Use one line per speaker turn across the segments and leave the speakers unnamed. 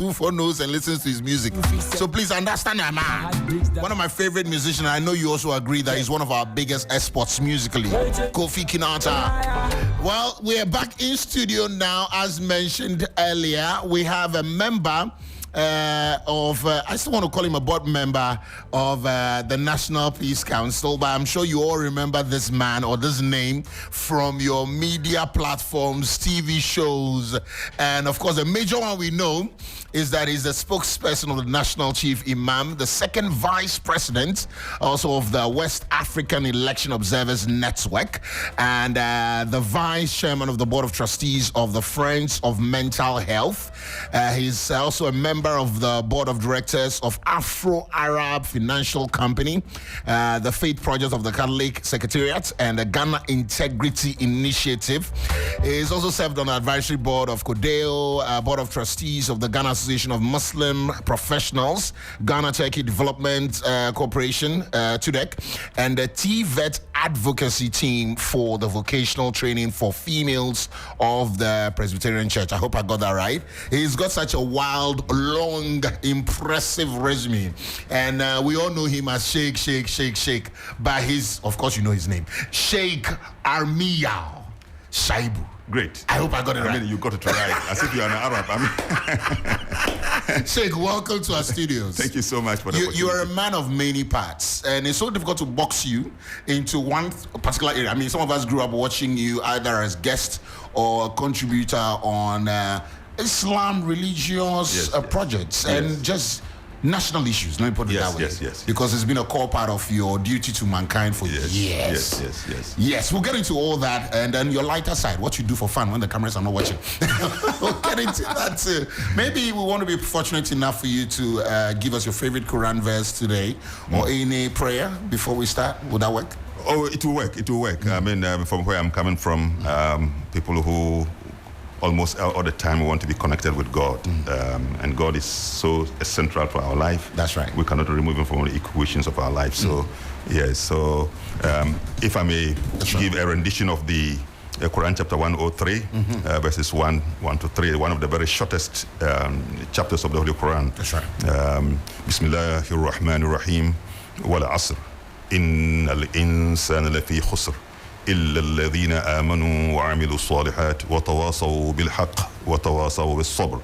2-4 knows and listens to his music. So please understand that man. One of my favorite musicians, I know you also agree that he's one of our biggest exports musically. Kofi Kinata. Well, we're back in studio now. As mentioned earlier, we have a member I still want to call him a board member of the National Peace Council, but I'm sure you all remember this man or this name from your media platforms, TV shows, and of course the major one we know is that he's the spokesperson of the National Chief Imam, the second vice president also of the West African Election Observers Network, and the vice chairman of the Board of Trustees of the Friends of Mental Health. He's also a member of the board of directors of Afro-Arab Financial Company, the Faith Project of the Catholic Secretariat, and the Ghana Integrity Initiative. He's also served on the advisory board of CODEO, board of trustees of the Ghana Association of Muslim Professionals, Ghana Turkey Development Corporation, TUDEC, and the TVET advocacy team for the vocational training for females of the Presbyterian Church. I hope I got that right. He's got such a wild, long, impressive resume, and we all know him as Sheikh, but of course you know his name, Sheikh Armiyawo Shaibu.
Great.
I hope I got it right.
I mean, you got it right. As if you're an Arab. I mean.
Sheikh, welcome to our studios.
Thank you so much for the opportunity.
You are a man of many parts, and it's so difficult to box you into one particular area. I mean, some of us grew up watching you either as guest or a contributor on Islam religious projects and just national issues. Let me put it that way.
Yes.
Because it's been a core part of your duty to mankind for years. Yes, we'll get into all that, and then your lighter side, what you do for fun when the cameras are not watching. We'll get into that too. Maybe we want to be fortunate enough for you to give us your favorite Quran verse today, or any prayer before we start. Would that work?
Oh, it will work. I mean, from where I'm coming from, people who almost all the time we want to be connected with God, and God is so central to our life.
That's right.
We cannot remove him from the equations of our life. So, if I may give a rendition of the Quran chapter 103, verses 1 to 3, one of the very shortest chapters of the Holy Quran.
That's right.
Bismillahir Rahmanir Rahim. Wal Asr. Innal insana lafi khusr. إلا الذين آمنوا وعملوا الصالحات وتواصوا بالحق وتواصوا بالصبر.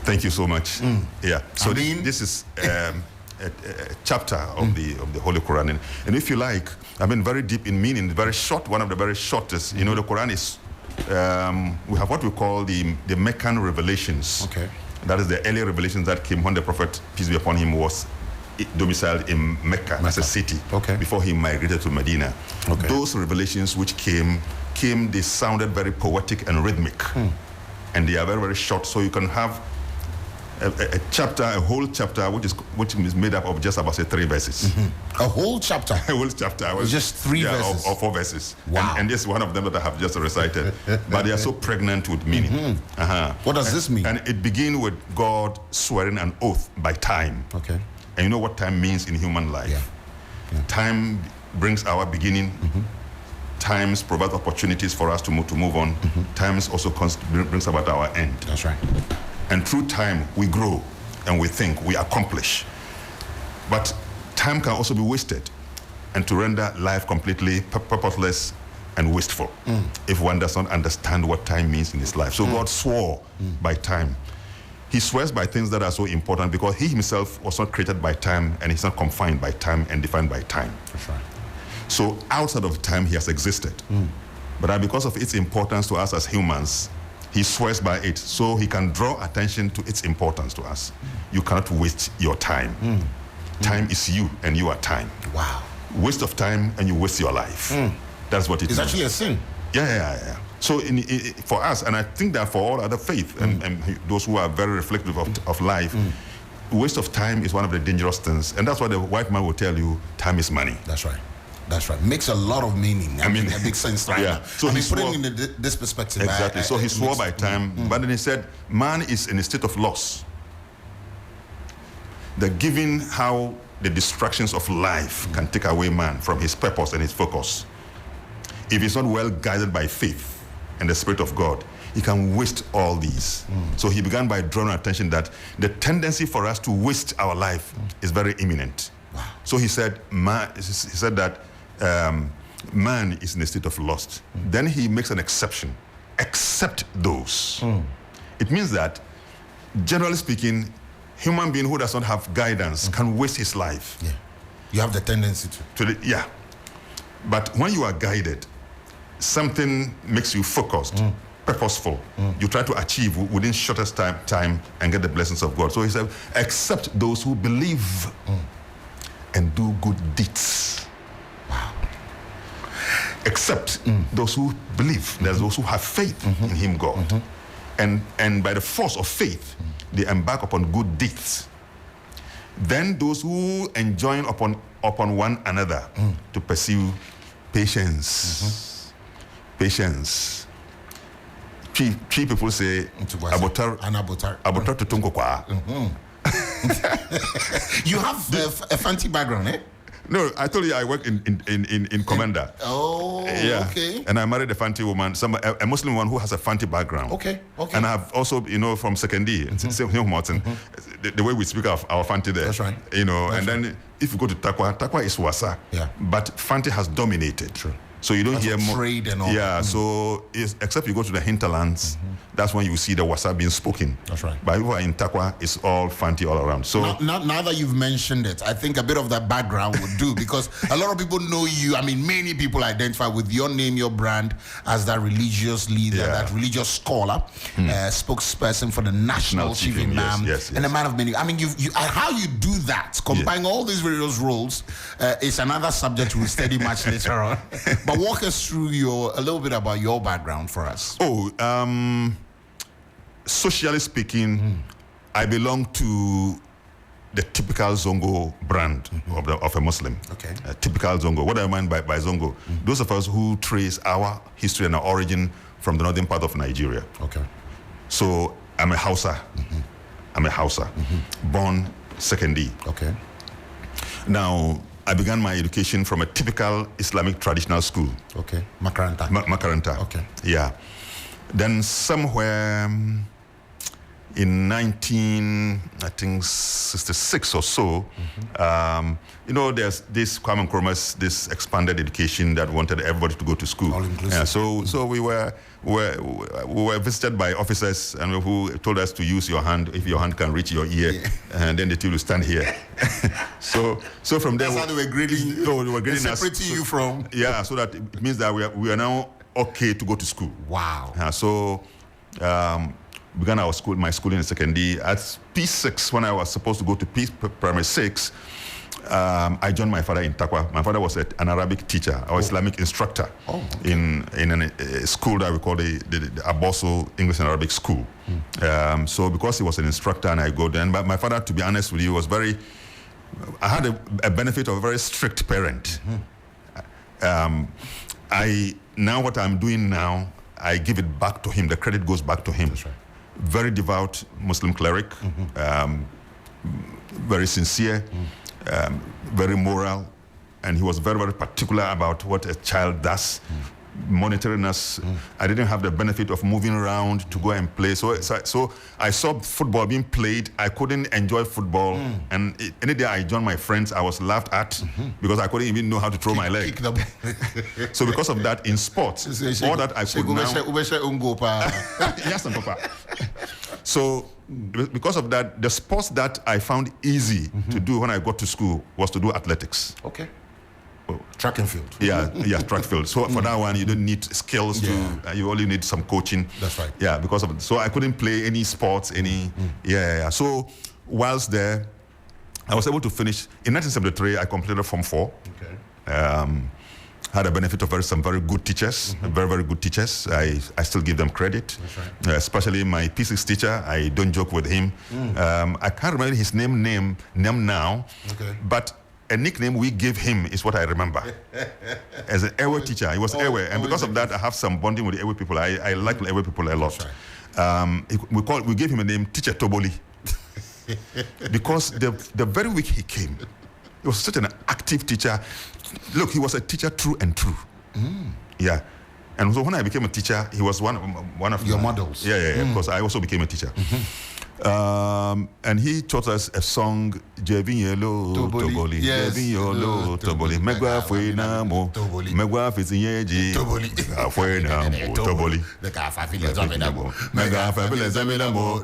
Thank you so much. Yeah. So this is a chapter of the Holy Quran, and if you like, I mean, very deep in meaning, very short, one of the very shortest. You know, the Quran is we have what we call the Meccan revelations.
Okay.
That is the early revelations that came when the Prophet, peace be upon him, was domiciled in Mecca as a city before he migrated to Medina. Those revelations which came, they sounded very poetic and rhythmic, and they are very, very short. So you can have a whole chapter, which is made up of just about 3 verses.
A whole chapter.
A whole chapter.
Just 3 verses.
Or 4 verses.
Wow.
And this is one of them that I have just recited. But they are so pregnant with meaning.
What does this mean?
And it begins with God swearing an oath by time.
Okay.
And you know what time means in human life? Yeah. Time brings our beginning. Times provide opportunities for us to move on. Times also brings about our end.
That's right.
And through time, we grow and we think, we accomplish. But time can also be wasted and to render life completely purposeless and wasteful if one does not understand what time means in his life. So God swore by time. He swears by things that are so important because he himself was not created by time, and he's not confined by time and defined by time.
That's right.
So outside of time, he has existed. But because of its importance to us as humans, he swears by it, so he can draw attention to its importance to us. You cannot waste your time. Time is you, and you are time.
Wow.
Waste of time, and you waste your life. That's what it is.
It's actually a sin.
Yeah. So for us, and I think that for all other faith and those who are very reflective of life, waste of time is one of the dangerous things. And that's why the white man will tell you, time is money.
That's right. Makes a lot of meaning. I mean, a big sense right now.
So
he's putting in this perspective.
Exactly. So he swore by time, but then he said, man is in a state of loss. That given how the distractions of life can take away man from his purpose and his focus, if he's not well guided by faith and the Spirit of God, he can waste all these. So he began by drawing attention that the tendency for us to waste our life is very imminent.
Wow.
So he said that man is in a state of lust. Then he makes an exception, except those. It means that, generally speaking, human being who does not have guidance can waste his life.
Yeah. You have the tendency to.
Yeah. But when you are guided, something makes you focused, purposeful. You try to achieve within shortest time and get the blessings of God. So he said, except those who believe and do good deeds.
Wow.
Except those who believe. There's those who have faith in him, God. And by the force of faith, they embark upon good deeds. Then those who enjoin upon one another to pursue patience. Patience. Three people say abotar tutungo kwa.
You have a fancy background, eh?
No, I told you I work in Commander.
Oh,
yeah.
Okay.
And I married a Fanti woman, a Muslim one who has a Fanti background.
Okay.
And I've also, from Sekendi, the way we speak of our Fanti there.
That's right.
Then if you go to Takwa is Wasa.
Yeah.
But Fanti has dominated.
True.
So you don't hear more
trade and all.
Yeah, so except you go to the hinterlands, that's when you see the Wasa being spoken.
That's right.
But if you are in Takwa, it's all Fanti all around. So
now that you've mentioned it, I think a bit of that background would do, because a lot of people know you. I mean, many people identify with your name, your brand, as that religious leader, that religious scholar, spokesperson for the National Chief Imam,
yes.
and a man of many. I mean, how you do that, combining all these various roles, is another subject we'll study much later on. But walk us through a little bit about your background for us.
Socially speaking, I belong to the typical Zongo brand of a Muslim.
Okay.
Typical Zongo. What I mean by Zongo? Those of us who trace our history and our origin from the northern part of Nigeria.
Okay.
So I'm a Hausa. I'm a Hausa. Born Sekendi.
Okay.
Now, I began my education from a typical Islamic traditional school.
Okay. Makaranta.
Makaranta.
Okay.
Yeah. Then somewhere in 1966 or so, there's this Kwame Nkrumah's this expanded education that wanted everybody to go to school.
All inclusive.
So we were visited by officers and who told us to use your hand if your hand can reach your ear, and then the two will stand here. so from there,
that's how they were grading.
So they were grading us.
Separating you from.
Yeah, so that it means that we are now okay to go to school.
Wow.
Began my schooling in Sekendi. At P6, when I was supposed to go to Primary 6, I joined my father in Takwa. My father was an Arabic teacher, or Islamic instructor in a school that we call the Aboso English and Arabic School. So because he was an instructor and I go there, but my father, to be honest with you, was I had a benefit of a very strict parent. Now what I'm doing now, I give it back to him. The credit goes back to him.
That's right.
Very devout Muslim cleric, very sincere, very moral, and he was very, very particular about what a child does, monitoring us. I didn't have the benefit of moving around to go and play. So I saw football being played. I couldn't enjoy football. And any day I joined my friends, I was laughed at because I couldn't even know how to throw my leg. So because of that, in sports, all that I could now... Yes, Papa. So because of that, the sports that I found easy to do when I got to school was to do athletics.
Okay. Track and field.
Yeah, track field. So for that one, you don't need skills you only need some coaching.
That's right.
Yeah, because of it. So I couldn't play any sports, So whilst there, I was able to finish. In 1973, I completed Form 4.
Okay.
Had a benefit of some very good teachers, very, very good teachers. I still give them credit.
That's right.
Especially my P6 teacher. I don't joke with him. I can't remember his name now, but a nickname we gave him is what I remember. As an Ewe teacher, he was Ewe, and because of that, I have some bonding with the Ewe people. I like the Ewe people a lot. Right. We gave him a name, Teacher Toboli, because the very week he came, he was such an active teacher. Look, he was a teacher through and through. Yeah. And so when I became a teacher, he was one of
your models.
Yeah. Because I also became a teacher. And he taught us a song, Jevin Yelo Toboli. Jevin Yelo Toboli. Megwa Fuenamo. Megwa Fizinyeji. Toboli. Fuenamo. Toboli.
The Cafafile Zaminamo.
Mega Fabulous Zaminamo.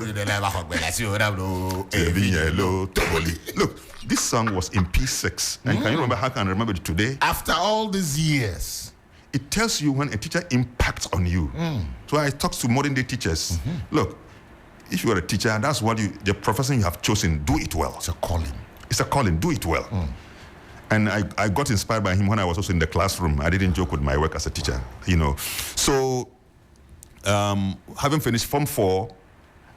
Jevin Yelo Toboli. Look, this song was in P6. And can you remember how can I remember it today?
After all these years.
It tells you when a teacher impacts on you. So I talk to modern day teachers. Look, if you are a teacher, that's what the profession you have chosen, do it well.
It's a calling.
It's a calling, do it well. And I got inspired by him when I was also in the classroom. I didn't joke with my work as a teacher, you know. So, having finished Form 4,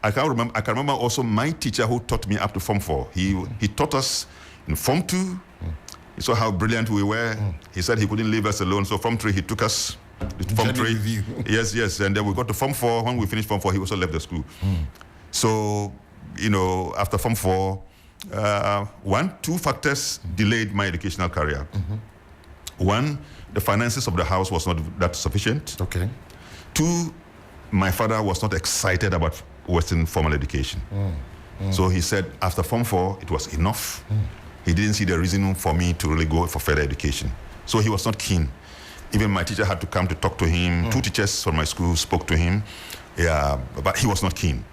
I can remember also my teacher who taught me up to Form 4. He taught us in Form 2. He saw how brilliant we were. He said he couldn't leave us alone. So Form 3, he took us to Form 3. Yes. And then we got to Form 4. When we finished Form 4, he also left the school. So, you know, after Form 4, two factors delayed my educational career. One, the finances of the house was not that sufficient.
Okay.
Two, my father was not excited about Western formal education. So he said after Form 4, it was enough. He didn't see the reason for me to really go for further education. So he was not keen. Even my teacher had to come to talk to him. 2 teachers from my school spoke to him. Yeah, but he was not keen.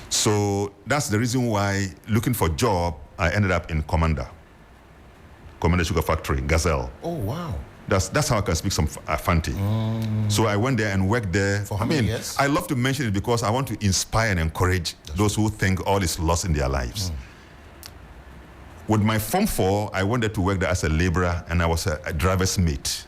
So that's the reason why, looking for a job, I ended up in Commander Sugar Factory, Gazelle.
Oh, wow.
That's how I can speak some Fanti. So I went there and worked there.
For how many years?
I love to mention it because I want to inspire and encourage those who think all is lost in their lives. With my Form 4, I wanted to work there as a laborer, and I was a driver's mate.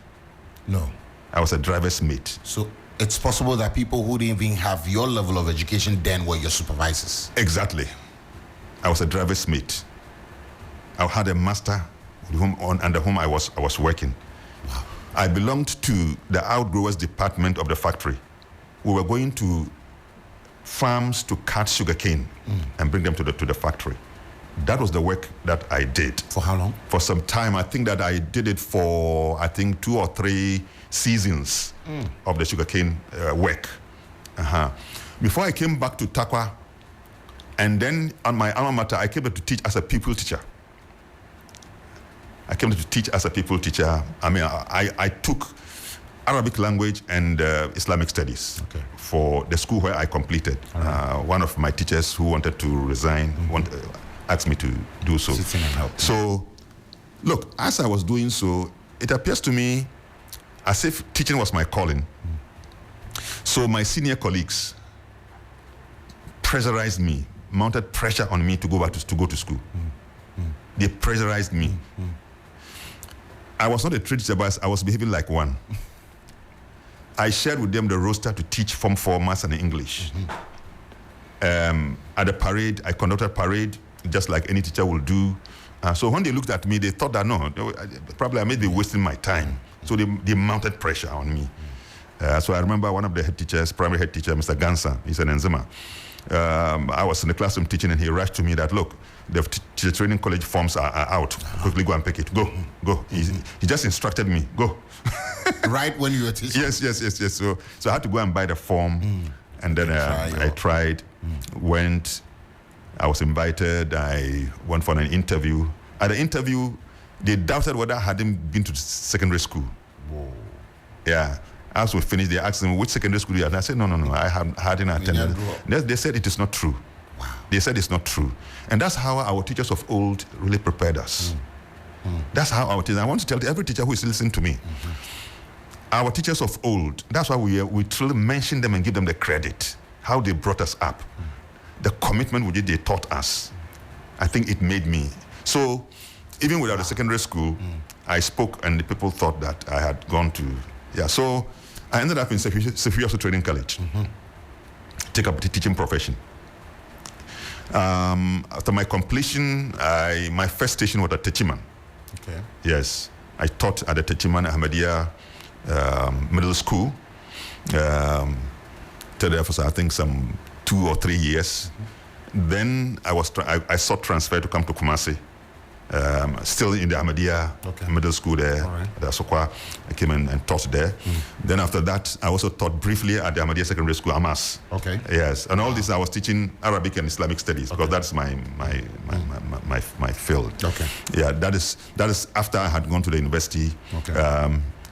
No.
I was a driver's mate.
So it's possible that people who didn't even have your level of education then were your supervisors.
Exactly. I was a driver's mate. I had a master under whom I was working.
Wow.
I belonged to the outgrowers department of the factory. We were going to farms to cut sugarcane and bring them to the factory. That was the work that I did.
For how long?
For some time. I think that I did it for, 2 or 3 seasons of the sugarcane work. Before I came back to Takwa, and then on my alma mater, I came to teach as a pupil teacher. I mean, I took Arabic language and Islamic studies for the school where I completed. One of my teachers who wanted to resign asked me to do so. So, look, as I was doing so, it appears to me as if teaching was my calling. So my senior colleagues pressurized me, mounted pressure on me to go to school. They pressurized me. I was not a trade teacher, but I was behaving like one. I shared with them the roster to teach Form 4 Maths and English. At the parade, I conducted a parade, just like any teacher will do. So when they looked at me, they thought that, probably I may be wasting my time. So they mounted pressure on me. So I remember one of the head teachers, primary head teacher, Mr. Gansa, he's an Nzema. I was in the classroom teaching, and he rushed to me that, look, the teacher training college forms are out. Quickly go and pick it. Go. He just instructed me, go.
Right when you were teaching?
Yes. So I had to go and buy the form, and then I tried, went. I was invited. I went for an interview. At the interview, they doubted whether I hadn't been to secondary school.
Whoa.
Yeah. As we finished, they asked me, which secondary school you had? And I said, no, I hadn't attended. They said it is not true.
Wow.
They said it's not true. And that's how our teachers of old really prepared us. That's how our teachers, I want to tell every teacher who is listening to me, our teachers of old, that's why we truly mention them and give them the credit, how they brought us up. The commitment with which they taught us, I think it made me. So even without a secondary school, I spoke, and the people thought that I had gone to, so I ended up in Sefiyasu Training College, take up the teaching profession. After my completion, my first station was at Techiman.
Okay.
Yes, I taught at the Techiman Ahmadiyya Middle School. There for I think some 2 or 3 years. Then I sought transfer to come to Kumasi. still in the Ahmadiyya middle school there at Asokwa. I came and taught there. Then after that, I also taught briefly at the Ahmadiyya Secondary School, Amas.
Okay.
Yes, and all this I was teaching Arabic and Islamic studies because that's my field.
Okay.
Yeah, that is after I had gone to the university.
Okay.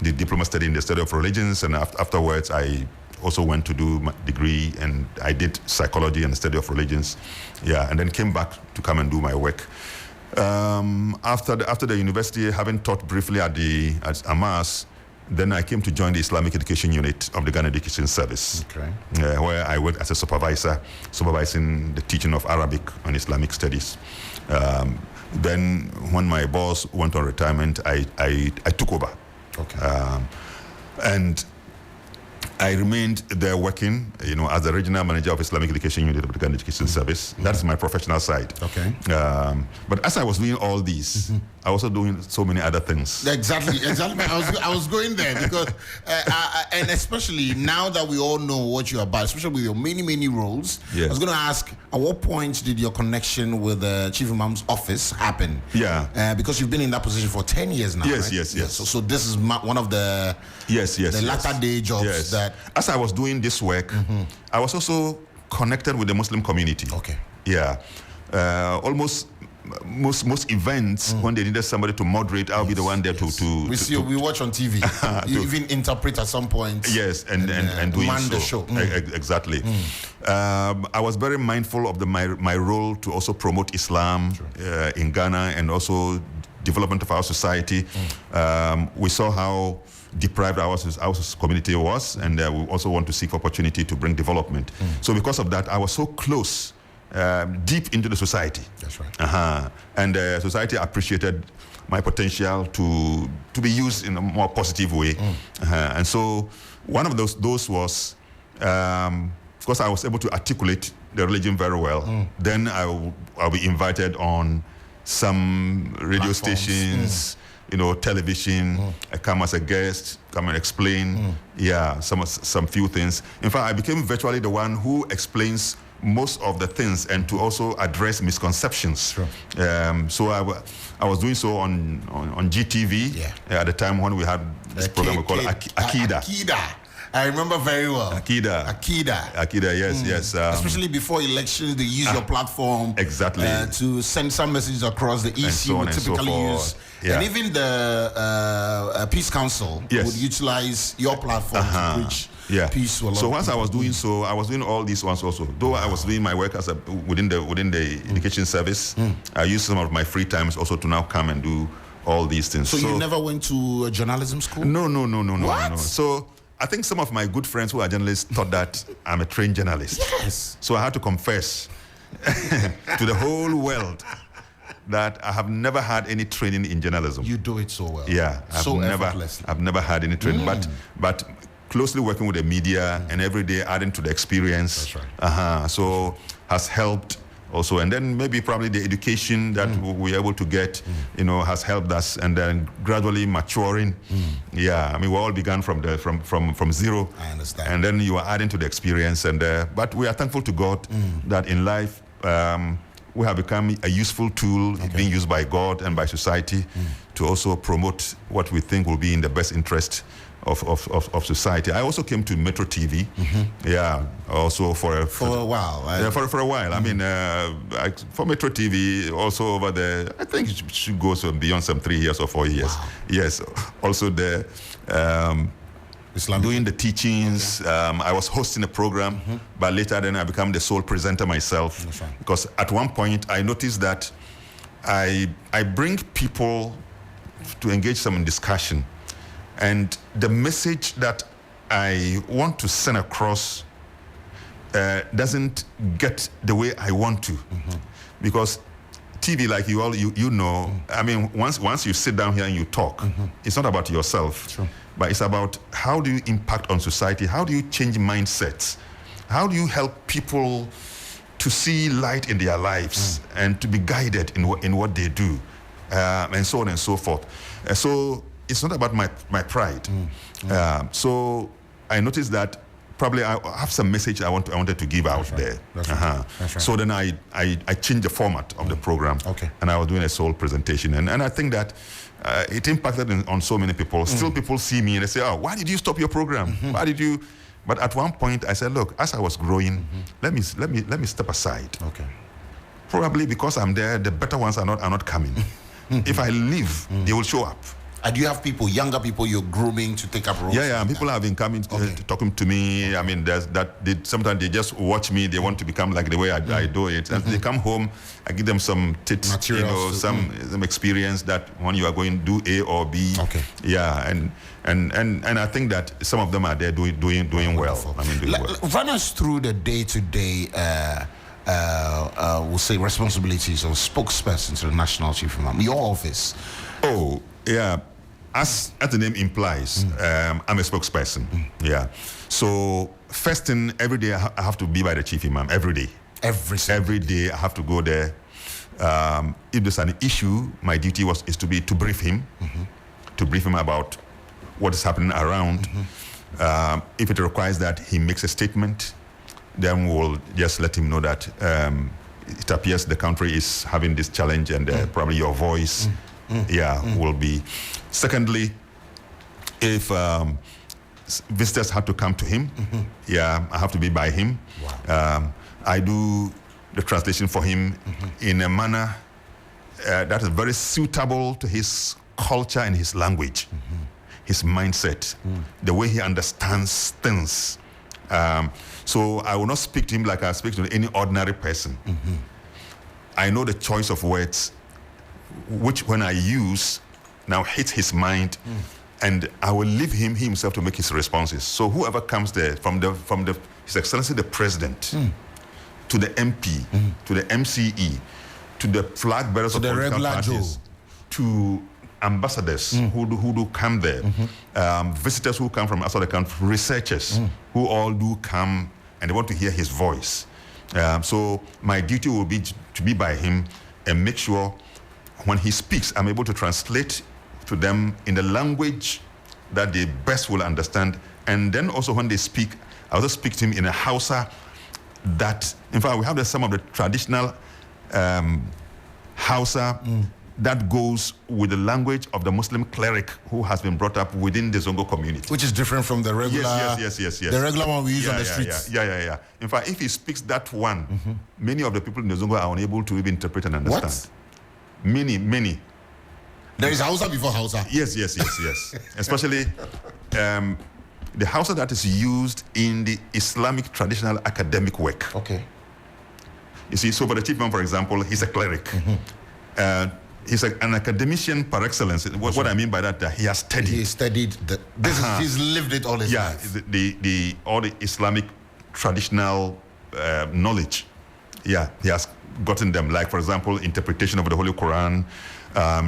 The diploma study in the study of religions, and afterwards I also went to do my degree, and I did psychology and study of religions. Yeah, and then came back to come and do my work. After the university, having taught briefly at Amas, then I came to join the Islamic Education Unit of the Ghana Education Service, where I worked as a supervisor, supervising the teaching of Arabic and Islamic studies. Then when my boss went on retirement, I took over.
Okay.
And I remained there working, as the regional manager of Islamic Education Unit of the Ghana Education Service. That's my professional side.
Okay.
But as I was doing all these, I was also doing so many other things.
Exactly. I was going there because, and especially now that we all know what you're about, especially with your many roles.
Yes.
I was going to ask, at what point did your connection with the Chief Imam's office happen?
Yeah.
Because you've been in that position for 10 years now.
Yes,
right?
yes.
So this is one of the latter day jobs that.
As I was doing this work, I was also connected with the Muslim community.
Okay.
Yeah. Almost most events, when they needed somebody to moderate, I'll be the one there to
we watch on TV. You even interpret at some point.
Yes, and doing
man
so.
The show.
Exactly. I was very mindful of my role to also promote Islam in Ghana and also development of our society. We saw how deprived our community was, and we also want to seek opportunity to bring development. So because of that, I was so close, deep into the society.
That's right.
And society appreciated my potential to be used in a more positive way. And so one of those was, of course, I was able to articulate the religion very well. Then I'll be invited on some radio stations, television. I come as a guest, come and explain, some few things. In fact, I became virtually the one who explains most of the things and to also address misconceptions.
Sure.
So I was doing so on GTV at the time when we had this program we call Akida.
Akida. I remember very well.
Akida, yes.
Especially before elections, they use your platform
exactly
to send some messages across. The EC would typically use, and even the Peace Council would utilize your platform to preach peace to a lot.
So once I was doing so, I was doing all these ones also. Though I was doing my work as within the education service, I used some of my free times also to now come and do all these things.
So you never went to a journalism school?
No.
What?
No. So I think some of my good friends who are journalists thought that I'm a trained journalist.
Yes.
So I had to confess to the whole world that I have never had any training in journalism.
You do it so well.
Yeah, I've never had any training, but closely working with the media and every day adding to the experience.
That's right.
So has helped also, and then maybe probably the education that we're able to get, has helped us, and then gradually maturing. Yeah, I mean, we all began from zero.
I understand.
And then you are adding to the experience, and but we are thankful to God that in life we have become a useful tool being used by God and by society to also promote what we think will be in the best interest of society. I also came to Metro TV, also for a while. For a while. I mean, for Metro TV, also over there, I think it should go beyond some 3 years or 4 years.
Wow.
Yes, also there, doing the teachings. I was hosting a program, but later then I became the sole presenter myself. Because at one point I noticed that I bring people to engage some in discussion, and the message that I want to send across doesn't get the way I want to, because TV, like you know, I mean, once you sit down here and you talk, it's not about yourself, but it's about how do you impact on society, how do you change mindsets, how do you help people to see light in their lives and to be guided in what they do, and so on and so forth. So it's not about my pride. So I noticed that probably I have some message I wanted to give out there.
That's right. That's right.
So then I changed the format of the program.
Okay.
And I was doing a sole presentation. And I think that it impacted on so many people. Still people see me and they say, oh, why did you stop your program? Why did you? But at one point I said, look, as I was growing, let me step aside.
Okay.
Probably because I'm there, the better ones are not coming. If I leave, they will show up.
And you have people, younger people, you're grooming to take up roles?
Yeah. People have been coming, talking to me. I mean, sometimes they just watch me. They want to become like the way I do it. And they come home, I give them some tips,
materials,
some experience that when you are going to do A or B.
Okay.
Yeah, and I think that some of them are there doing well. I mean, doing well.
Run us through the day-to-day, we'll say, responsibilities of spokesperson to the National Chief Imam, your office.
Oh, yeah. As the name implies, I'm a spokesperson. Yeah. So first thing, every day I have to be by the chief imam. Every day. Every day I have to go there. If there's an issue, my duty is to brief him, to brief him about what is happening around. If it requires that he makes a statement, then we'll just let him know that it appears the country is having this challenge, and probably your voice. Will be. Secondly, if visitors had to come to him, I have to be by him.
Wow.
I do the translation for him in a manner that is very suitable to his culture and his language, his mindset, the way he understands things. So I will not speak to him like I speak to any ordinary person. I know the choice of words, which when I use now hits his mind, and I will leave him himself to make his responses. So whoever comes there, from His Excellency the President, to the MP, to the MCE, to the flag bearers of political parties, to ambassadors who do come there, visitors who come from outside the country, researchers who all do come and they want to hear his voice. So my duty will be to be by him and make sure when he speaks, I'm able to translate to them in the language that they best will understand. And then also when they speak, I also speak to him in a Hausa that, in fact, we have some of the traditional Hausa that goes with the language of the Muslim cleric who has been brought up within the Zongo community.
Which is different from the regular...
Yes.
The regular one we use on the streets.
Yeah. In fact, if he speaks that one, many of the people in the Zongo are unable to even interpret and understand.
What?
Many.
There is Hausa before Hausa.
Yes. Especially the Hausa that is used in the Islamic traditional academic work.
Okay.
You see, so for the chief imam, for example, he's a cleric. He's an academician par excellence. What I mean by that, he has studied.
He studied. He's lived it all his life.
All the Islamic traditional knowledge. Yeah, he has gotten them. Like, for example, interpretation of the Holy Quran,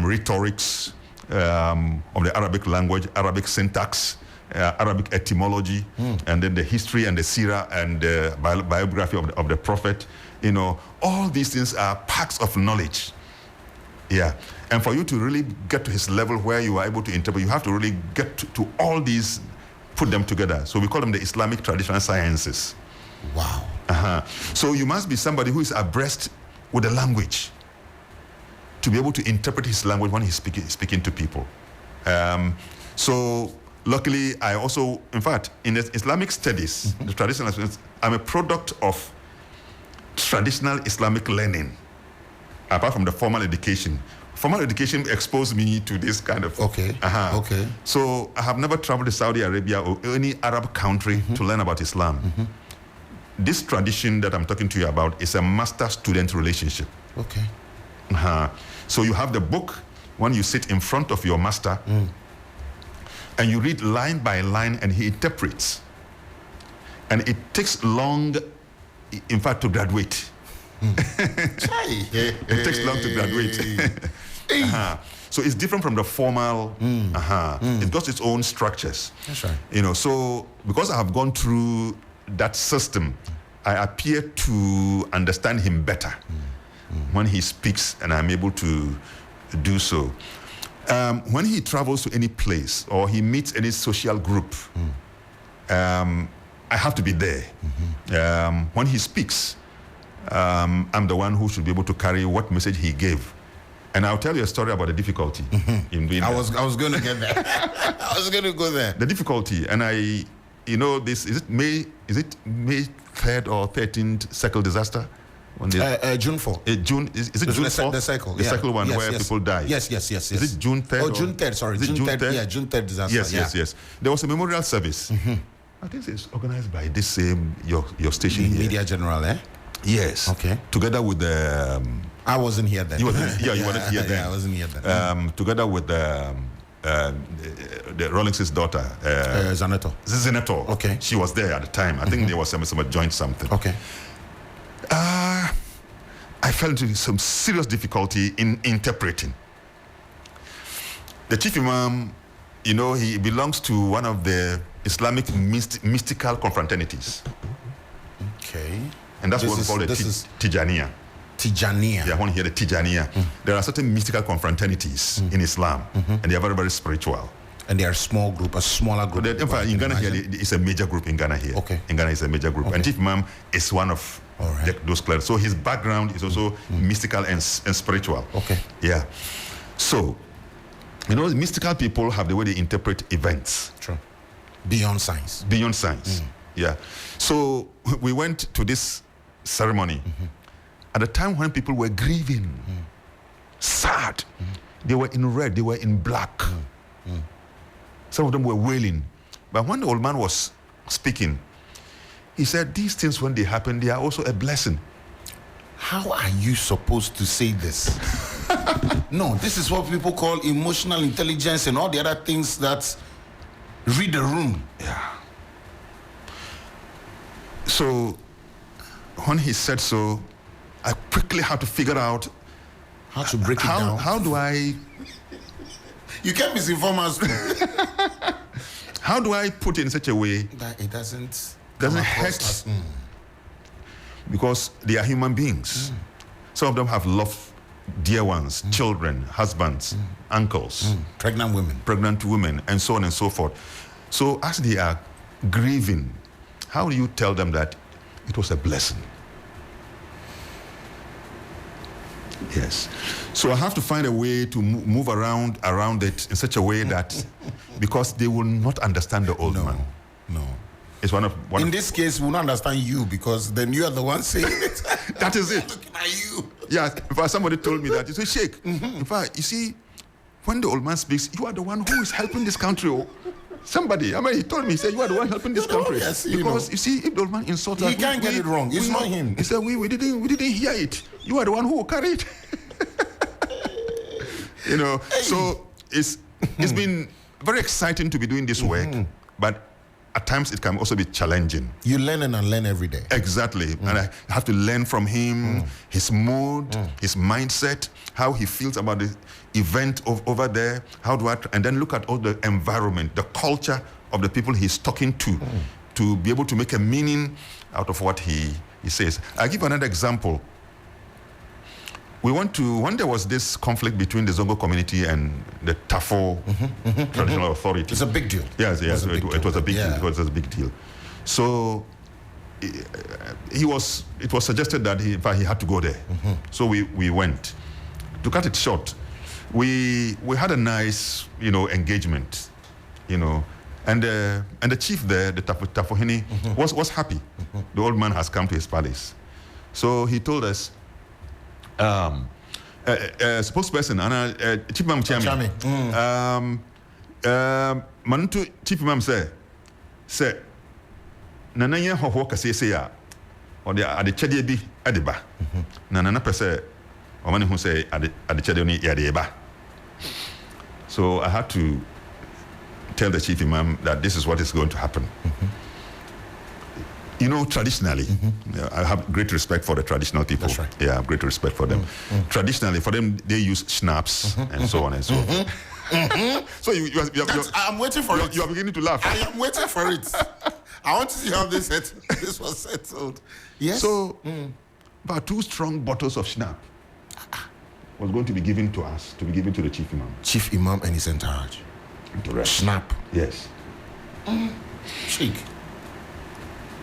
rhetorics of the Arabic language, Arabic syntax, Arabic etymology, and then the history and the seerah and the biography of the Prophet. You know, all these things are packs of knowledge. Yeah, and for you to really get to his level where you are able to interpret, you have to really get to all these, put them together. So we call them the Islamic traditional sciences.
Wow.
So you must be somebody who is abreast with the language to be able to interpret his language when he's speaking to people. So luckily, I also, in fact, in the Islamic studies, the traditional studies, I'm a product of traditional Islamic learning. Apart from the formal education. Formal education exposed me to this kind of...
Okay.
So I have never traveled to Saudi Arabia or any Arab country to learn about Islam. This tradition that I'm talking to you about is a master-student relationship.
Okay.
So you have the book when you sit in front of your master and you read line by line and he interprets. And it takes long, in fact, to graduate. It takes long to graduate. So it's different from the formal. It got its own structures.
That's right.
You know, so because I have gone through that system, I appear to understand him better when he speaks, and I'm able to do so. When he travels to any place or he meets any social group, I I have to be there. When he speaks, I'm the one who should be able to carry what message he gave. And I'll tell you a story about the difficulty in doing
I was going to get there. I was going to go there.
The difficulty, and this is it May 3rd or 13th cycle disaster?
June 4.
June is it June 4?
The cycle.
The cycle one where people died.
Yes.
Is it June 3rd?
Oh, June 3rd, sorry. June 3rd. Yeah, June 3rd disaster.
Yes. There was a memorial service. I think it's organized by this same your station here.
Media General, eh?
Yes.
Okay.
Together with the
I wasn't here then.
You weren't here then.
Yeah, I wasn't here then.
Together with the Rawlings's daughter,
Zeneto. Okay.
She was there at the time. I think there was some joint something.
Okay.
I fell into some serious difficulty in interpreting. The chief imam, he belongs to one of the Islamic mystical confraternities.
Okay.
And that's what we call the Tijaniya.
Tijaniya.
Yeah, when you hear the Tijaniya, there are certain mystical confraternities in Islam, and they are very, very spiritual.
And they are a smaller group.
In fact, in Ghana here, it's a major group in Ghana here.
Okay.
In Ghana, it's a major group. Okay. And Chief Imam is one of those clerics. So his background is also mystical and spiritual.
Okay.
Yeah. So, mystical people have the way they interpret events.
True. Beyond science.
Yeah. So we went to this ceremony at a time when people were grieving, sad. They were in red, they were in black. Some of them were wailing. But when the old man was speaking, he said, these things, when they happen, they are also a blessing.
How are you supposed to say this? No, this is what people call emotional intelligence and all the other things that read the room.
Yeah. So when he said so, I quickly had to figure out
how to break it down.
How do I...
You can't misinform us.
How do I put it in such a way
that it doesn't
hurt us? Because they are human beings. Some of them have loved dear ones, children, husbands, uncles,
pregnant
women, and so on and so forth. So as they are grieving, how do you tell them that it was a blessing? Yes. So I have to find a way to move around it in such a way that, because they will not understand the old man.
No.
It's one
in this case, we will not understand you, because then you are the one saying it.
That is it.
Looking at you.
Yeah. In fact, somebody told me that. He said, Sheikh, in fact, you see, when the old man speaks, you are the one who is helping this country. Somebody, he told me, he said, you are the one helping this country.
Yes,
because you see, if the old man insults us,
he can't get it wrong. It's not him.
He said, we didn't hear it. You are the one who will carry it. So it's been very exciting to be doing this work, but at times it can also be challenging.
You learn and unlearn every day.
Exactly. And I have to learn from him, his mood, his mindset, how he feels about the event over there, and then look at all the environment, the culture of the people he's talking to be able to make a meaning out of what he says. I'll give another example. We went to, when there was this conflict between the Zongo community and the Tafo traditional authority.
It's a big deal.
Yes, it was a big deal. It was a big deal. So it was suggested that he had to go there. So we went. To cut it short, we had a nice, engagement, and the chief there, the Tafohini, was happy. The old man has come to his palace. So he told us, spokesperson, Chief Imam Chami. Mantu Chief Imam say, Nananya ho kase ya, or the chede bi adeba. Nanana pese, or many who say at the chede ni yadeba. So I had to tell the Chief Imam that this is what is going to happen. Traditionally, I have great respect for the traditional people.
That's right.
Yeah, I have great respect for them. Traditionally, for them, they use schnapps and so on and so forth. So
I'm waiting for it.
You are beginning to laugh.
I am waiting for it. I want to see how this was settled. Yes.
So, about 2 strong bottles of schnapp was going to be given to us, to be given to the Chief Imam.
Chief Imam and his entourage.
Schnapp.
Schnapp.
Yes.
Sheikh.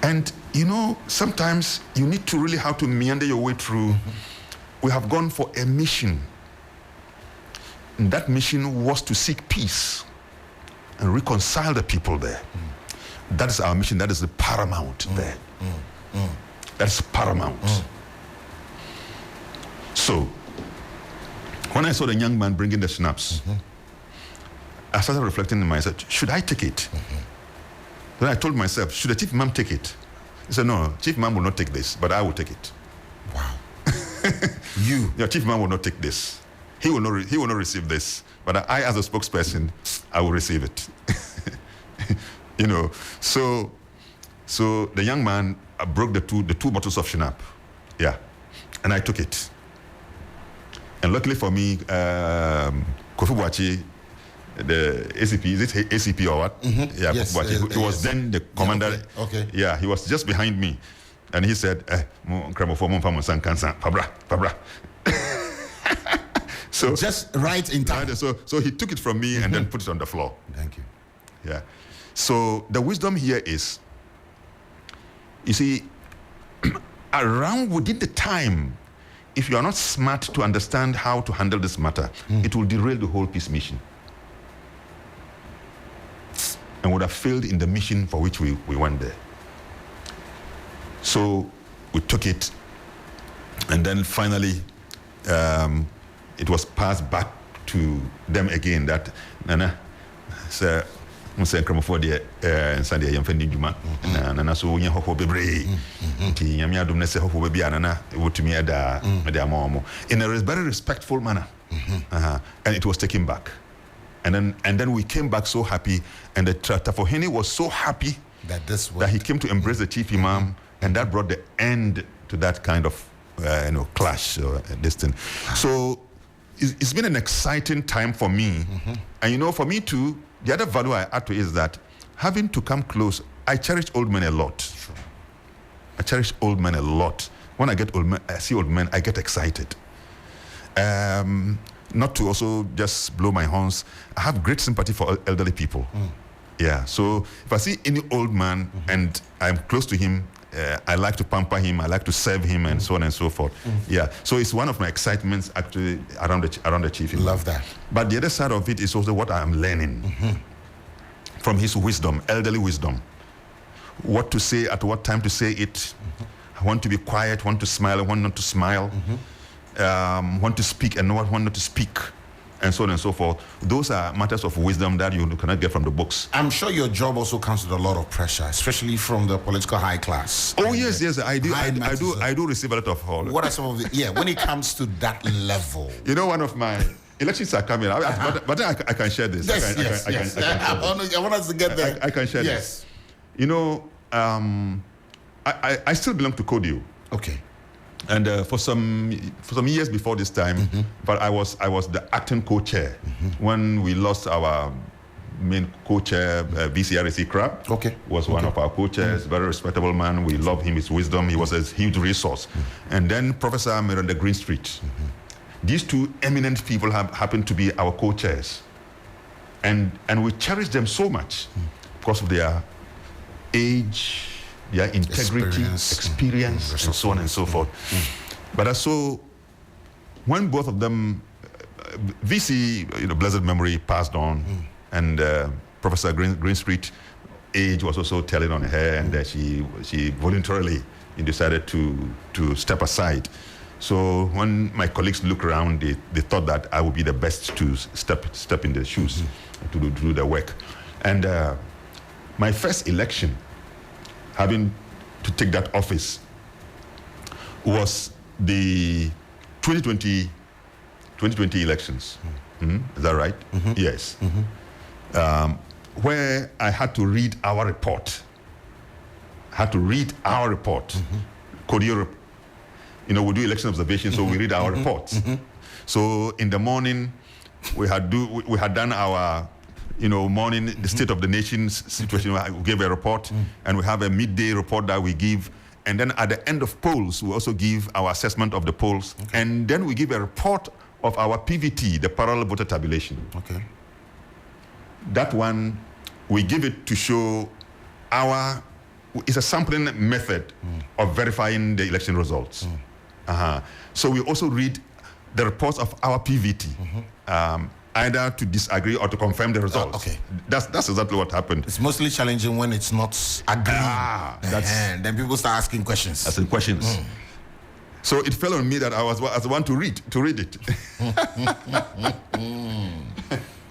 And, you know, sometimes you need to really have to meander your way through. We have gone for a mission. And that mission was to seek peace and reconcile the people there. That is our mission. That is the paramount there. That's paramount. So, when I saw the young man bringing the schnapps, I started reflecting in myself, should I take it? Then I told myself, should the chief imam take it? He said, no, chief imam will not take this, but I will take it.
Wow. You?
Your chief imam will not take this. He will not receive this. But I, as a spokesperson, I will receive it. You know, so the young man broke the two bottles of shinap. Yeah. And I took it. And luckily for me, Kofi Boachi, the ACP, is it ACP or what? Yeah,
yes,
Kofi Boachi, he was then the commander.
Yeah, okay.
Yeah, he was just behind me. And he said, Pabra. So
just right in time.
So he took it from me and then put it on the floor.
Thank you.
Yeah. So the wisdom here is, you see, around within the time, if you are not smart to understand how to handle this matter, it will derail the whole peace mission. And would have failed in the mission for which we went there. So we took it, and then finally it was passed back to them again that Nana, sir, Musa Kramofodia and Sandy Yamfendi Juma, Nana so nya hofo bebre. Ti nyamia dum na se hofo be bia nana wotumi ada momo in a very respectful manner. And it was taken back. And then we came back so happy, and the Tafohene was so happy that he came to embrace the chief imam, and that brought the end to that kind of clash or this thing. So it's been an exciting time for me. And for me too, the other value I add to it is that having to come close, I cherish old men a lot. Sure. I cherish old men a lot. When I see old men, I get excited. Not to also just blow my horns, I have great sympathy for elderly people. Yeah, so if I see any old man and I'm close to him, I like to pamper him, I like to serve him, and so on and so forth. Yeah, so it's one of my excitements actually around the chief.
Love that.
But the other side of it is also what I'm learning from his wisdom, elderly wisdom. What to say at what time to say it. I want to be quiet, want to smile, I want not to smile. Want to speak and want not to speak, and so on and so forth. Those are matters of wisdom that you cannot get from the books. I'm
sure your job also comes with a lot of pressure, especially from the political high class.
Oh yes, I do receive a lot of all.
What are some of the when it comes to that level?
One of my elections are coming, but I can share this.
Yes. I want us to get there.
I can share this. I still belong to CODIO.
Okay.
And for some years before this time, but I was the acting co-chair when we lost our main co-chair, VCRC Crab.
Okay.
Was one of our co-chairs, very respectable man. We love him, his wisdom. He was a huge resource. And then Professor Miranda Greenstreet. These two eminent people have happened to be our co-chairs, and we cherish them so much because of their age, their integrity, experience, and so on and so forth. But so when both of them, VC, blessed memory, passed on, and Professor Greenstreet, age was also telling on her, and she voluntarily decided to step aside. So when my colleagues looked around, they thought that I would be the best to step in their shoes to do the work. And my first election, having to take that office, was the 2020 elections. Is that right? Yes. Where I had to read our report. CODIO, we do election observation, so we read our reports. So in the morning, we had done our morning, the state of the nation's situation. We gave a report, and we have a midday report that we give. And then at the end of polls, we also give our assessment of the polls. And then we give a report of our PVT, the parallel voter tabulation.
Okay.
That one, we give it to show our it's a sampling method of verifying the election results. So we also read the reports of our PVT, either to disagree or to confirm the results.
Okay.
That's exactly what happened.
It's mostly challenging when it's not agreed. Then people start asking questions.
Asking questions. So it fell on me that I was the one to read it.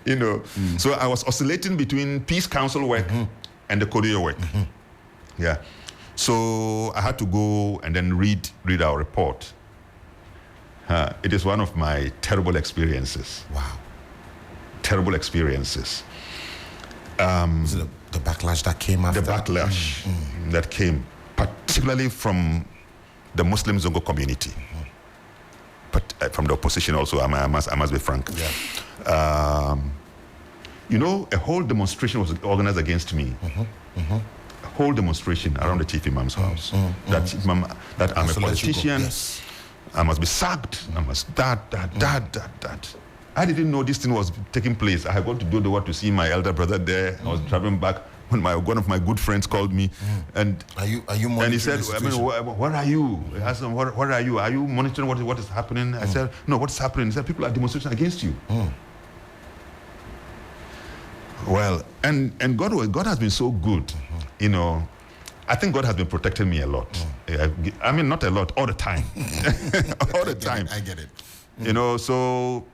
You know, so I was oscillating between peace council work and the courier work. Yeah. So I had to go and then read our report. It is one of my terrible experiences.
Wow.
Terrible experiences.
Is it the backlash that came after?
The backlash that came, particularly from the Muslim Zongo community, but from the opposition also. I must be frank.
Yeah.
You know, a whole demonstration was organized against me. A whole demonstration around the chief imam's house. That I'm a politician.
Yes.
I must be sacked. I must that. I didn't know this thing was taking place. I had gone to Dodowa to see my elder brother there. I was traveling back when one of my good friends called me, and
are you
and he said, "I mean, where are you?" I asked him, "Where are you? Are you monitoring what is happening?" I said, "No, what's happening?" He said, "People are demonstrating against you." Well, and God has been so good, you know. I think God has been protecting me a lot. I mean, not a lot, all the time. All the time.
I get it.
You know, so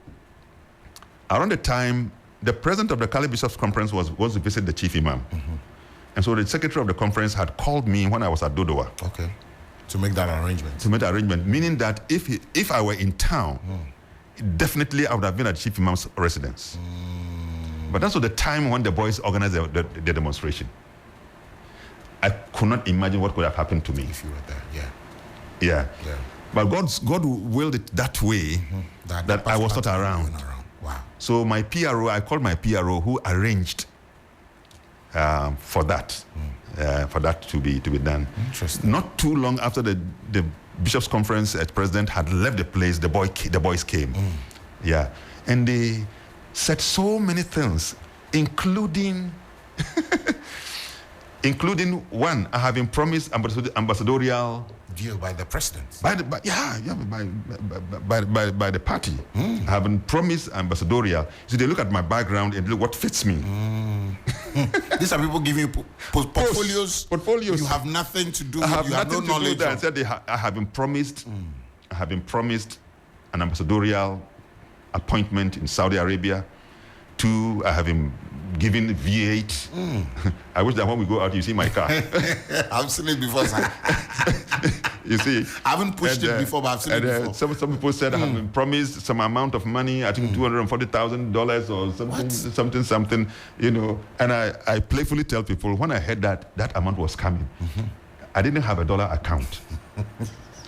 around the time, the president of the Cali Bishops Conference was to visit the chief imam. And so the secretary of the conference had called me when I was at Dodowa.
Okay. To make that arrangement.
To make the arrangement, meaning that if I were in town, definitely I would have been at chief imam's residence. But that's the time when the boys organized the demonstration. I could not imagine what could have happened to me.
If you were there,
yeah. But God willed it that way that I was not around.
Wow.
So my PRO, I called my PRO who arranged for that to be done.
Interesting.
Not too long after the Bishops' Conference president had left the place, the boys came. Yeah. And they said so many things, including one, I have been promised ambassadorial
deal by the president.
By the party. I have been promised ambassadorial. So they look at my background and look what fits me.
These are people giving you portfolios.
Portfolios.
You have nothing to do.
I have
you have no knowledge.
I said I have been promised. I have been promised an ambassadorial appointment in Saudi Arabia. 2, I have been given V8. I wish that when we go out, you see my car.
I've seen it before, sir.
You see,
I haven't pushed it before, but I've seen it before.
Some people said I have been promised some amount of money. I think $240,000 or something. You know, and I playfully tell people when I heard that amount was coming, I didn't have a dollar account,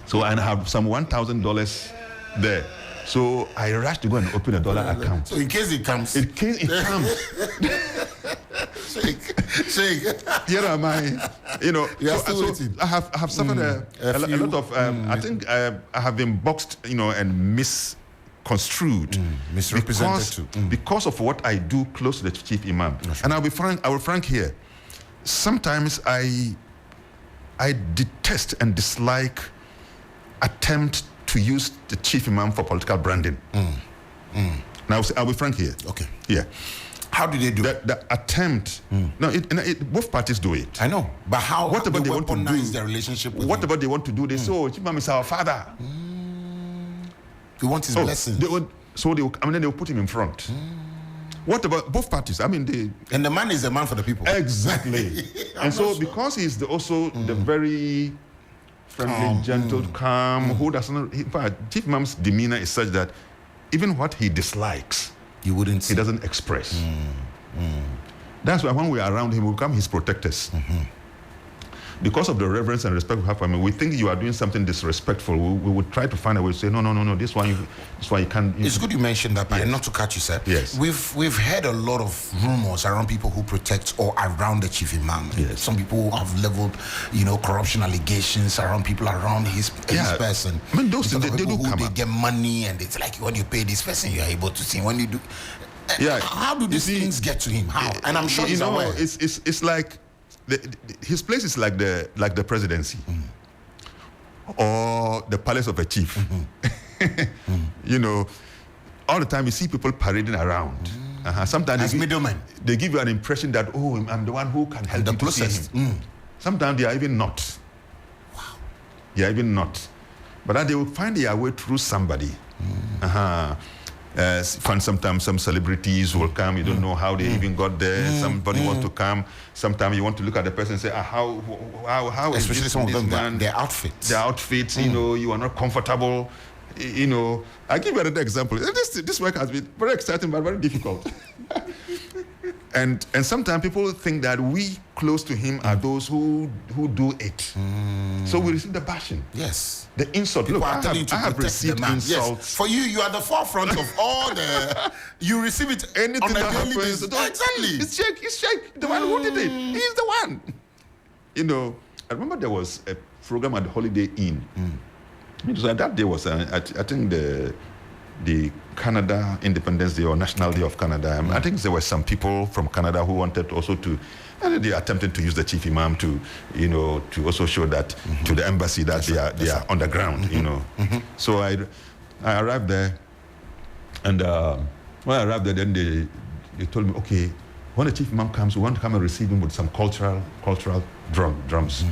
so I have some $1,000 there. So I rushed to go and open a dollar account.
So in case it comes.
In case it comes.
Sheikh.
Here am I. You know, so I have suffered a lot of, I think I have been boxed, you know, and misconstrued.
Misrepresented
because of what I do close to the chief imam. And I will frank here. Sometimes I detest and dislike attempt to use the chief imam for political branding. Now, I'll be frank here.
Okay.
Yeah.
How do they do it?
The attempt. No, both parties do it.
I know. But how?
What about they want to do?
Their relationship with
what about they want to do? They say, "Oh, chief imam is our father."
We want his blessings.
Then they will put him in front. What about both parties? I mean,
and the man is the man for the people.
Exactly. And so, because he's also the very friendly, gentle, calm, who doesn't. Chief Imam's demeanor is such that even what he dislikes,
he
doesn't express. That's why when we are around him, we become his protectors. Because of the reverence and respect we have for him, we think you are doing something disrespectful. We would try to find a way to say, no, this one you can't.
It's good you mentioned that, but not to cut you, sir.
Yes.
We've heard a lot of rumors around people who protect or around the chief imam.
Yes.
Some people have leveled, corruption allegations around people around his person.
I mean, those they do come
They
up.
get money, and it's like when you pay this person, you are able to see. When you do,
yeah.
How do these things get to him? How? And I'm sure he's aware.
It's like his place is like the presidency or the palace of a chief. You know, all the time you see people parading around. Sometimes
as middlemen,
they give you an impression that, oh, I'm the one who can help you to see him. Sometimes they are even not.
Wow.
They are even not. But then they will find their way through somebody. Sometimes some celebrities will come. You don't know how they even got there. Somebody wants to come. Sometimes you want to look at the person and say, how
especially
is
some of them,
man?
their outfits.
Their outfits, you know, you are not comfortable. You know, I'll give you another example. This work has been very exciting but very difficult. And sometimes people think that we close to him are those who do it. So we receive the bashing.
Yes.
The insult.
People
Look, I have received insults.
Yes. For you are the forefront of all the... You receive it
anything
on a
that
daily
happens.
basis. Exactly.
It's Sheikh, the one who did it. He's the one. You know, I remember there was a program at the Holiday Inn. That day was, I think, the Canada Independence Day or National Day of Canada. I think there were some people from Canada who wanted also to, and they attempted to use the chief imam to, you know, to also show that to the embassy that they are on the ground, you know. So I arrived there, and when I arrived there, then they told me, okay, when the chief imam comes, we want to come and receive him with some cultural drums.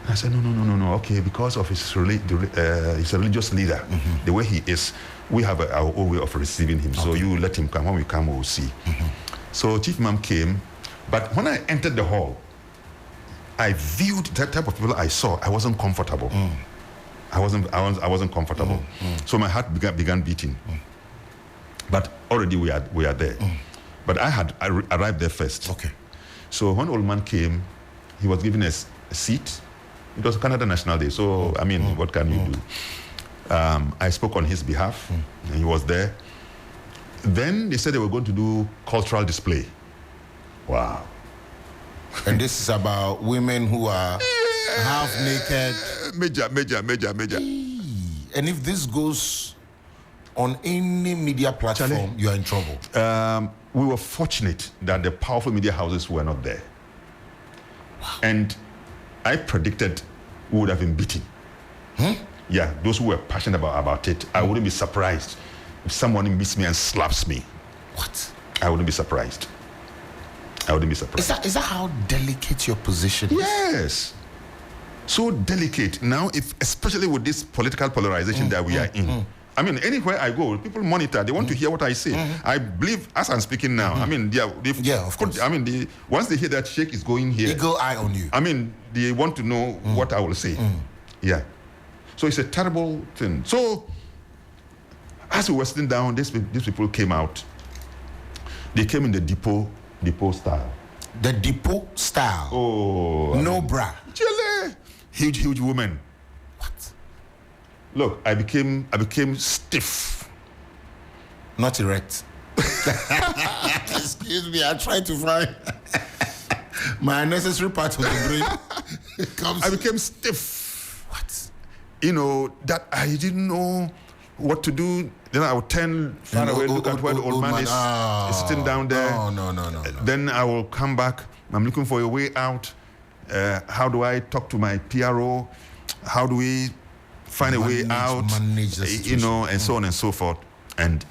I said, no, okay, because of his religious leader, the way he is, we have our own way of receiving him. Okay. So you let him come. When we come, we'll see. So Chief Imam came, but when I entered the hall, I viewed that type of people I saw. I wasn't comfortable. I wasn't comfortable. So my heart began beating. But already we are there. But I arrived there first.
Okay.
So when old man came, he was given a seat. It was Canada National Day, so I mean, what can you do? I spoke on his behalf, and he was there. Then they said they were going to do cultural display. Wow.
And this is about women who are half naked.
Major.
And if this goes on any media platform, Charlie, you are in trouble.
We were fortunate that the powerful media houses were not there. Wow. And I predicted we would have been beaten. Yeah, those who were passionate about it, I wouldn't be surprised if someone meets me and slaps me.
What?
I wouldn't be surprised. Is
that how delicate your position is?
Yes. So delicate. Now, especially with this political polarization that we are in. I mean, anywhere I go, people monitor. They want to hear what I say. I believe, as I'm speaking now, I mean,
of course.
I mean, once they hear that Sheikh is going here,
eagle eye on you.
I mean, they want to know what I will say. Yeah. So it's a terrible thing. So as we were sitting down, these people came out. They came in the depot style.
The depot style.
Oh.
No bra.
Chile. Huge woman.
What?
Look, I became stiff.
Not erect. Excuse me, I tried to find my unnecessary part of the brain.
I became stiff.
What?
You know, that I didn't know what to do. Then I would turn far away, look at where the old man is sitting down there.
No.
Then I will come back. I'm looking for a way out. How do I talk to my PRO? How do we find a way out?
Manage the situation.
You know, and so on and so forth. And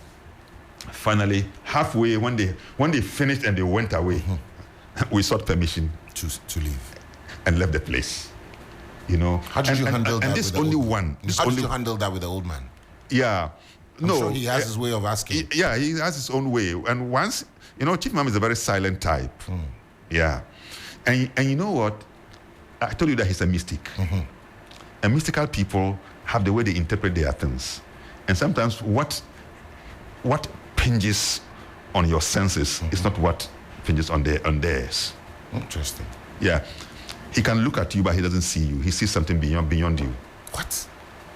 finally, halfway, when they finished and they went away, we sought permission
to leave
and left the place. You know,
how did you handle that?
And this only one.
How did you handle that with the old man?
Yeah,
I'm sure he has his way of asking.
He has his own way. And once, you know, Chief Imam is a very silent type. Yeah, and you know what? I told you that he's a mystic. And mystical people have the way they interpret their things. And sometimes what pinges on your senses is not what pinges on theirs.
Interesting.
Yeah. He can look at you, but he doesn't see you. He sees something beyond you.
What?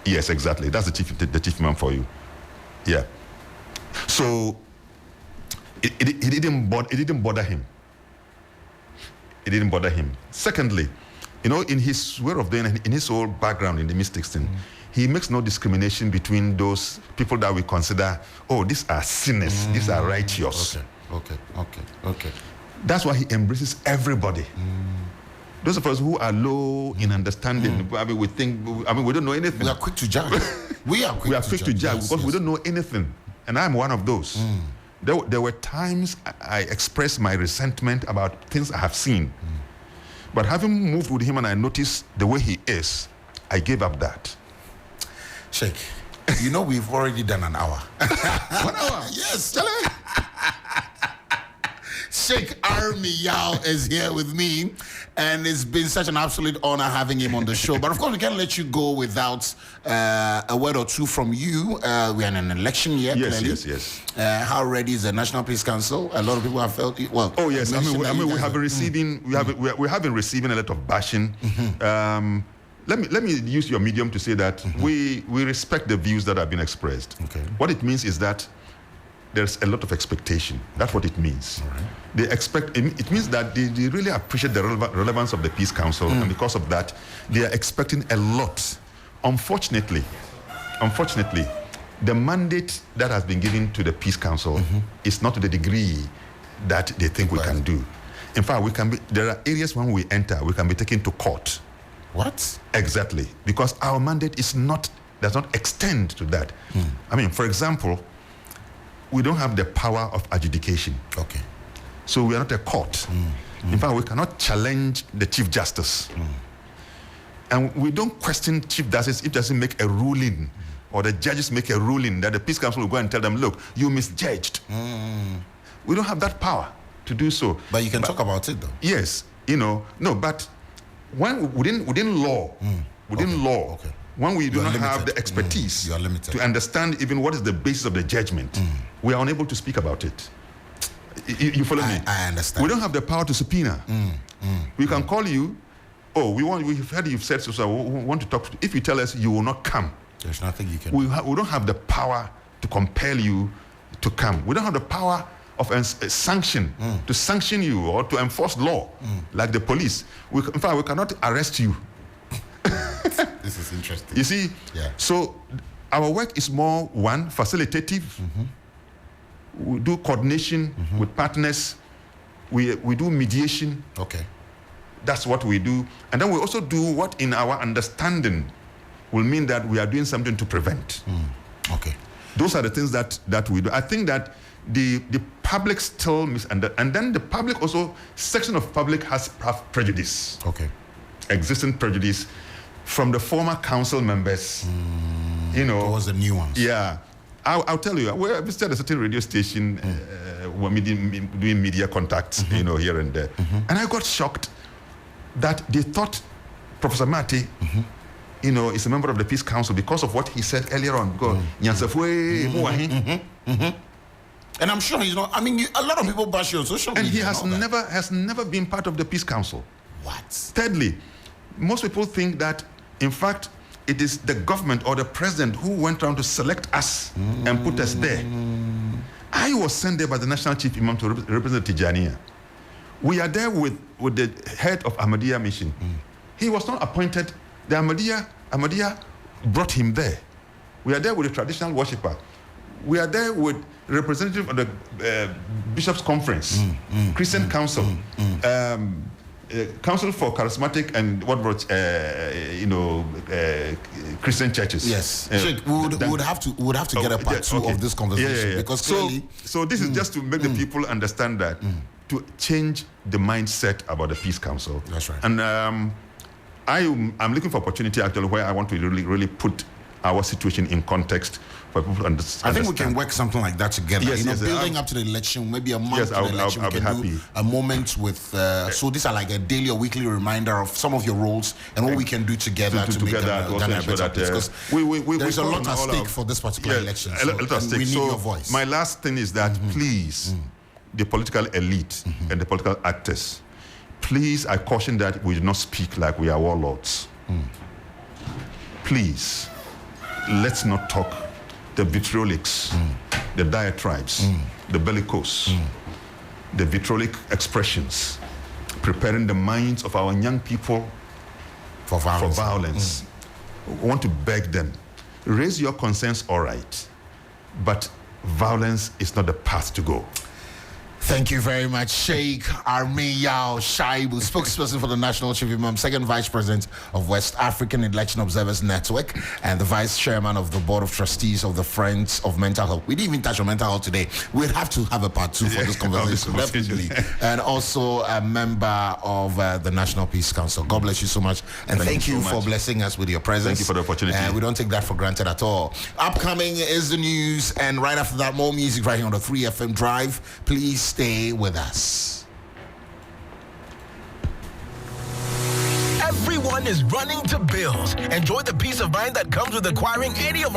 Yes, exactly. That's the chief imam for you. Yeah. So it didn't bother him. It didn't bother him. Secondly, you know, in his way of doing, in his whole background in the mystics thing, he makes no discrimination between those people that we consider, oh, these are sinners, these are righteous.
Okay.
That's why he embraces everybody. Those of us who are low in understanding, I mean, we don't know anything.
We are quick to judge. We are quick to judge
because we don't know anything. And I'm one of those. There were times I expressed my resentment about things I have seen. But having moved with him and I noticed the way he is, I gave up that.
Sheikh, you know we've already done an hour.
1 hour?
Yes. Sheikh Armiyawo is here with me, and it's been such an absolute honor having him on the show. But of course, we can't let you go without a word or two from you. We are in an election year, clearly.
Yes.
How ready is the National Peace Council? A lot of people have felt it. Well,
oh yes, we have been receiving we have been receiving a lot of bashing. Let me use your medium to say that we respect the views that have been expressed.
Okay.
What it means is that there's a lot of expectation. That's what it means.
All right.
They expect. It means that they really appreciate the relevance of the Peace Council, and because of that, they are expecting a lot. Unfortunately, the mandate that has been given to the Peace Council is not to the degree that they think we can do. In fact, there are areas when we enter, we can be taken to court.
What?
Exactly, because our mandate does not extend to that. I mean, for example, we don't have the power of adjudication.
Okay.
So we are not a court. In fact, we cannot challenge the Chief Justice. And we don't question Chief Justice if he doesn't make a ruling or the judges make a ruling that the Peace Council will go and tell them, look, you misjudged. We don't have that power to do so.
But you can talk about it, though.
Yes, but when within law, when we do not have the expertise
you are limited
to understand even what is the basis of the judgment, we are unable to speak about it. You follow me?
I understand.
We don't have the power to subpoena. We can call you. Oh, we've heard you've said so. We want to talk to you. If you tell us you will not come,
there's nothing you can
do. We don't have the power to compel you to come. We don't have the power of a sanction to sanction you or to enforce law like the police. In fact, we cannot arrest you.
This is interesting.
You see?
Yeah.
So our work is more, facilitative. We do coordination with partners. We do mediation.
Okay.
That's what we do. And then we also do what in our understanding will mean that we are doing something to prevent.
Okay.
Those are the things that we do. I think that the public still misunderstands. And then the public also, section of public have prejudice.
Okay.
Existing prejudice from the former council members.
Towards the new ones.
Yeah. I'll tell you, we visited a certain radio station when doing media contacts, here and there. And I got shocked that they thought Professor Mati, is a member of the Peace Council because of what he said earlier on.
And I'm sure he's not. I mean, a lot of people bash you on social media.
And he has never been part of the Peace Council.
What?
Thirdly, most people think that, in fact, it is the government or the president who went around to select us and put us there. I was sent there by the National Chief Imam to represent Tijaniya. We are there with the head of Ahmadiyya mission. He was not appointed. The Ahmadiyya brought him there. We are there with the traditional worshipper. We are there with representative of the Bishops' Conference, Christian Council, Council for Charismatic and Christian churches.
Yes, we would have to get a part two of this conversation because clearly.
So this is just to make the people understand that to change the mindset about the Peace Council.
That's right.
And I'm looking for opportunity actually where I want to really put our situation in context for people to understand.
I think we can work something like that together.
Yes,
building up to the election, maybe a month to the election, we can do a moment with. So these are like a daily or weekly reminder of some of your roles and what we can do together to make them a better place. Because there's a lot at stake for this particular election.
A lot at stake.
We need your voice.
My last thing is that please, the political elite and the political actors, please, I caution that we do not speak like we are warlords. Please, let's not talk the vitriolics, the diatribes, the bellicose, the vitriolic expressions, preparing the minds of our young people
for
violence. I want to beg them, raise your concerns, all right, but violence is not the path to go.
Thank you very much, Sheikh Armiyawo Shaibu, spokesperson for the National Chief Imam, second vice president of West African Election Observers Network, and the vice chairman of the board of trustees of the Friends of Mental Health. We didn't even touch on mental health today. We'll have to have a part 2 for this conversation, definitely. And also a member of the National Peace Council. God bless you so much, and thank you for blessing us with your presence.
Thank you for the opportunity.
We don't take that for granted at all. Upcoming is the news, and right after that, more music right here on the 3FM Drive. Please stay with us.
Everyone is running to bills. Enjoy the peace of mind that comes with acquiring any of our